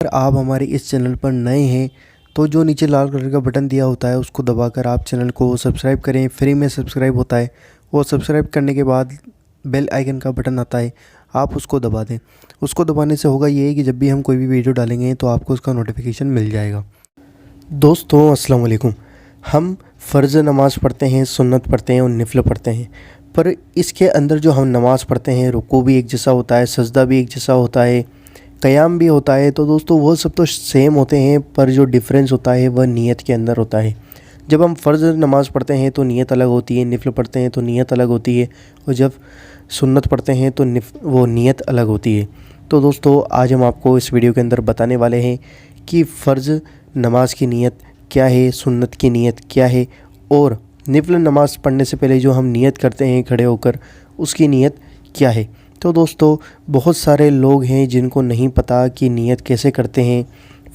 अगर आप हमारे इस चैनल पर नए हैं तो जो नीचे लाल कलर का बटन दिया होता है उसको दबाकर आप चैनल को सब्सक्राइब करें। फ्री में सब्सक्राइब होता है और सब्सक्राइब करने के बाद बेल आइकन का बटन आता है, आप उसको दबा दें। उसको दबाने से होगा ये कि जब भी हम कोई भी वीडियो डालेंगे तो आपको उसका नोटिफिकेशन मिल जाएगा। दोस्तों अस्सलाम वालेकुम। हम फ़र्ज़ नमाज़ पढ़ते हैं, सुन्नत पढ़ते हैं और नफिल पढ़ते हैं, पर इसके अंदर जो हम नमाज़ पढ़ते हैं रुकू भी एक जैसा होता है, सजदा भी एक जैसा होता है, क़याम भी होता है। तो दोस्तों वो सब तो सेम होते हैं, पर जो डिफ़रेंस होता है वह नीयत के अंदर होता है। जब हम फ़र्ज़ नमाज़ पढ़ते हैं तो नीयत अलग होती है, नफिल पढ़ते हैं तो नीयत अलग होती है, और जब सुन्नत पढ़ते हैं तो वो नीयत अलग होती है। तो दोस्तों आज हम आपको इस वीडियो के अंदर बताने वाले हैं कि फ़र्ज़ नमाज की नीयत क्या है, सुन्नत की नीयत क्या है, और नफिल नमाज़ पढ़ने से पहले जो हम नीयत करते हैं खड़े होकर उसकी नीयत क्या है। तो दोस्तों बहुत सारे लोग हैं जिनको नहीं पता कि नीयत कैसे करते हैं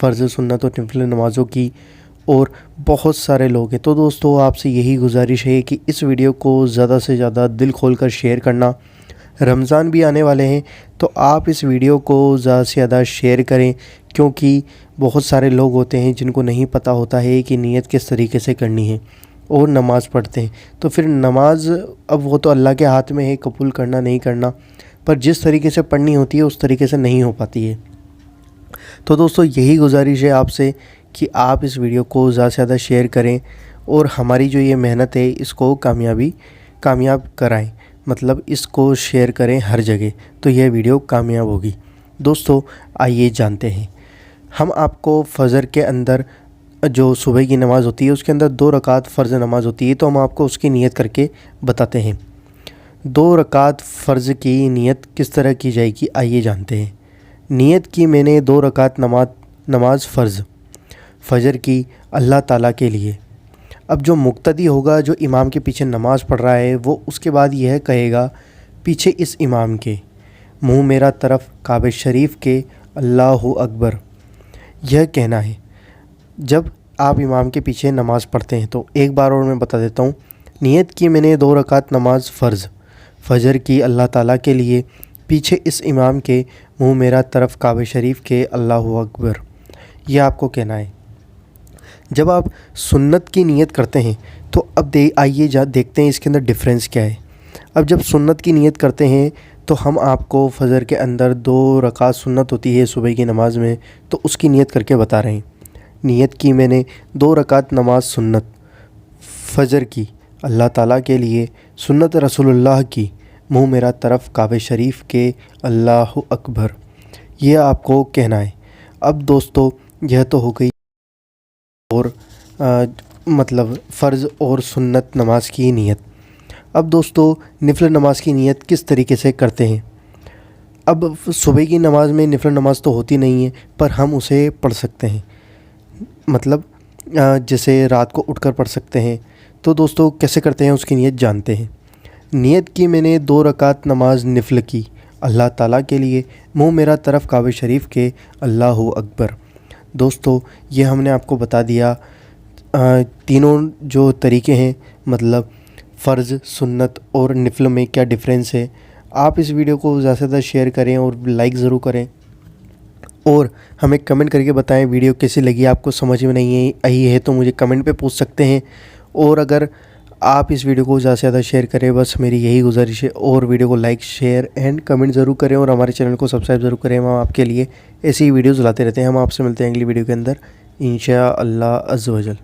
फ़र्ज़, सुन्नत और नफिल नमाज़ों की, और बहुत सारे लोग हैं। तो दोस्तों आपसे यही गुजारिश है कि इस वीडियो को ज़्यादा से ज़्यादा दिल खोल कर शेयर करना। रमज़ान भी आने वाले हैं तो आप इस वीडियो को ज़्यादा से ज़्यादा शेयर करें, क्योंकि बहुत सारे लोग होते हैं जिनको नहीं पता होता है कि नीयत किस तरीके से करनी है और नमाज़ पढ़ते हैं। तो फिर नमाज़ अब वो तो अल्लाह के हाथ में है कबूल करना नहीं करना, पर जिस तरीके से पढ़नी होती है उस तरीके से नहीं हो पाती है। तो दोस्तों यही गुजारिश है आपसे कि आप इस वीडियो को ज़्यादा से ज़्यादा शेयर करें और हमारी जो ये मेहनत है इसको कामयाब कराएं, मतलब इसको शेयर करें हर जगह, तो यह वीडियो कामयाब होगी। दोस्तों आइए जानते हैं। हम आपको फ़जर के अंदर जो सुबह की नमाज़ होती है उसके अंदर 2 रकात फ़र्ज़ नमाज़ होती है, तो हम आपको उसकी नीयत करके बताते हैं। 2 रकात फ़र्ज़ की नीयत किस तरह की जाएगी आइए जानते हैं। नीयत की मैंने 2 रकात नमाज फ़र्ज़ फ़जर की अल्लाह ताला के लिए। अब जो मुक्तदी होगा, जो इमाम के पीछे नमाज़ पढ़ रहा है, वो उसके बाद यह कहेगा पीछे इस इमाम के, मुँह मेरा तरफ काबे शरीफ के, अल्लाहु अकबर, यह कहना है जब आप इमाम के पीछे नमाज़ पढ़ते हैं। तो एक बार और मैं बता देता हूँ। नीयत की मैंने 2 रकात नमाज फ़र्ज़ फ़जर की अल्लाह ताला के लिए, पीछे इस इमाम के, मुँह मेरा तरफ काबे शरीफ के, अल्लाहु अकबर, यह आपको कहना है। जब आप सुन्नत की नीयत करते हैं तो अब आइए देखते हैं इसके अंदर डिफ़रेंस क्या है। अब जब सुन्नत की नीयत करते हैं तो हम आपको फ़जर के अंदर 2 रकात सुन्नत होती है सुबह की नमाज़ में, तो उसकी नीयत करके बता रहे हैं। नीयत की मैंने 2 रकात नमाज सुन्नत फ़जर की अल्लाह ताला के लिए, सुन्नत रसूलुल्लाह की, मुँह मेरा तरफ काबे शरीफ के, अल्लाहु अकबर, यह आपको कहना है। अब दोस्तों यह तो हो गई और मतलब फ़र्ज़ और सुन्नत नमाज की नीयत। अब दोस्तों नफिल नमाज की नीयत किस तरीके से करते हैं। अब सुबह की नमाज़ में नफिल नमाज तो होती नहीं है, पर हम उसे पढ़ सकते हैं, मतलब जैसे रात को उठकर पढ़ सकते हैं। तो दोस्तों कैसे करते हैं उसकी नीयत जानते हैं। नीयत की मैंने 2 रकात नमाज नफिल की अल्लाह ताला के लिए, मुँह मेरा तरफ काबे शरीफ के, अल्लाहु अकबर। दोस्तों ये हमने आपको बता दिया तीनों जो तरीके हैं, मतलब फ़र्ज़, सुन्नत और नफिल में क्या डिफ़रेंस है। आप इस वीडियो को ज़्यादा से ज़्यादा शेयर करें और लाइक ज़रूर करें, और हमें कमेंट करके बताएं वीडियो कैसी लगी। आपको समझ में नहीं आई है तो मुझे कमेंट पे पूछ सकते हैं। और अगर आप इस वीडियो को ज़्यादा से ज़्यादा शेयर करें, बस मेरी यही गुजारिश है। और वीडियो को लाइक, शेयर एंड कमेंट ज़रूर करें, और हमारे चैनल को सब्सक्राइब ज़रूर करें। हम आपके लिए ऐसी ही वीडियोज़ लाते रहते हैं। हम आपसे मिलते हैं अगली वीडियो के अंदर इंशाअल्लाह अज़्ज़ व जल।